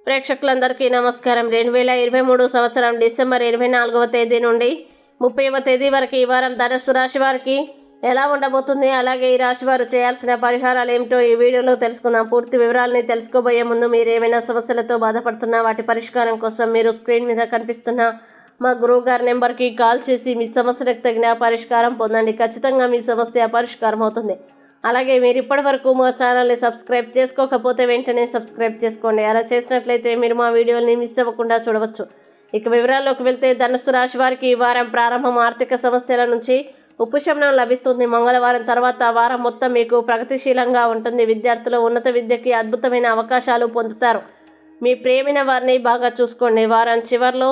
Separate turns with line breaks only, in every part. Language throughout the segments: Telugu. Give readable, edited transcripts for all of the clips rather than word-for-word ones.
ప్రేక్షకులందరికీ నమస్కారం. 2023 సంవత్సరం డిసెంబర్ 24వ తేదీ నుండి 30వ తేదీ వరకు ఈ వారం ధనుస్సు రాశి వారికి ఎలా ఉండబోతుంది, అలాగే ఈ రాశి వారు చేయాల్సిన పరిహారాలు ఏమిటో ఈ వీడియోలో తెలుసుకుందాం. పూర్తి వివరాలని తెలుసుకోబోయే ముందు మీరు ఏమైనా సమస్యలతో బాధపడుతున్నా వాటి పరిష్కారం కోసం మీరు స్క్రీన్ మీద కనిపిస్తున్న మా గురువు గారి నెంబర్కి కాల్ చేసి మీ సమస్యలకు తగిన పరిష్కారం పొందండి. ఖచ్చితంగా మీ సమస్య పరిష్కారం అవుతుంది. అలాగే మీరు ఇప్పటి వరకు మా ఛానల్ని సబ్స్క్రైబ్ చేసుకోకపోతే వెంటనే సబ్స్క్రైబ్ చేసుకోండి. అలా చేసినట్లయితే మీరు మా వీడియోని మిస్ అవ్వకుండా చూడవచ్చు. ఇక వివరాల్లోకి వెళ్తే ధనుస్సు రాశి వారికి ఈ వారం ప్రారంభం ఆర్థిక సమస్యల నుంచి ఉపశమనం లభిస్తుంది. మంగళవారం తర్వాత వారం మొత్తం మీకు ప్రగతిశీలంగా ఉంటుంది. విద్యార్థులు ఉన్నత విద్యకి అద్భుతమైన అవకాశాలు పొందుతారు. మీ ప్రేమైన వారిని బాగా చూసుకోండి. వారం చివరిలో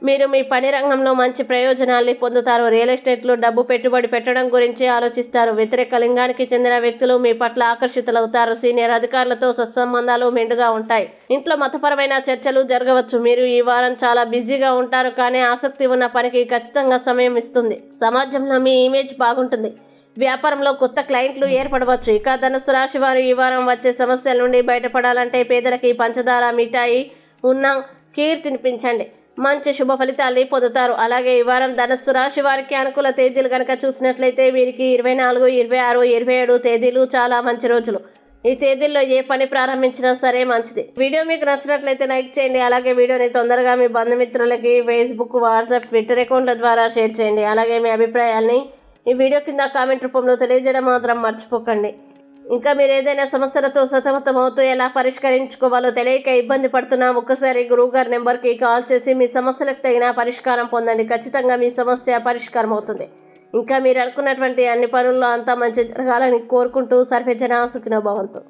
మీరు మీ పని రంగంలో మంచి ప్రయోజనాల్ని పొందుతారు. రియల్ ఎస్టేట్లో డబ్బు పెట్టుబడి పెట్టడం గురించి ఆలోచిస్తారు. వ్యతిరేక లింగానికి చెందిన వ్యక్తులు మీ పట్ల ఆకర్షితులవుతారు. సీనియర్ అధికారులతో సత్సంబంధాలు మెండుగా ఉంటాయి. ఇంట్లో మతపరమైన చర్చలు జరగవచ్చు. మీరు ఈ వారం చాలా బిజీగా ఉంటారు, కానీ ఆసక్తి ఉన్న పనికి ఖచ్చితంగా సమయం ఇస్తుంది. సమాజంలో మీ ఇమేజ్ బాగుంటుంది. వ్యాపారంలో కొత్త క్లయింట్లు ఏర్పడవచ్చు. ఇక ధనుస్సు రాశి వారు ఈ వారం వచ్చే సమస్యల నుండి బయటపడాలంటే పేదలకి పంచదార మిఠాయి ఉన్న కీర్ తినిపించండి. మంచి శుభ ఫలితాల్ని పొందుతారు. అలాగే ఈ వారం ధనుస్సు రాశి వారికి అనుకూల తేదీలు కనుక చూసినట్లయితే వీరికి 24, 26, 27 తేదీలు చాలా మంచి రోజులు. ఈ తేదీల్లో ఏ పని ప్రారంభించినా సరే మంచిది. వీడియో మీకు నచ్చినట్లయితే లైక్ చేయండి. అలాగే వీడియోని తొందరగా మీ బంధుమిత్రులకి ఫేస్బుక్, వాట్సాప్, ట్విట్టర్ అకౌంట్ల ద్వారా షేర్ చేయండి. అలాగే మీ అభిప్రాయాల్ని ఈ వీడియో కింద కామెంట్ రూపంలో తెలియజేయడం మాత్రం మర్చిపోకండి. ఇంకా మీరు ఏదైనా సమస్యలతో సతమతమవుతూ ఎలా పరిష్కరించుకోవాలో తెలియక ఇబ్బంది పడుతున్నా ఒక్కసారి గురువుగారి నెంబర్కి కాల్ చేసి మీ సమస్యలకు తగిన పరిష్కారం పొందండి. ఖచ్చితంగా మీ సమస్య పరిష్కారం అవుతుంది. ఇంకా మీరు అనుకున్నటువంటి అన్ని పనుల్లో అంతా మంచి జరగాలని కోరుకుంటూ సర్వే జన సుఖినో భవంతు.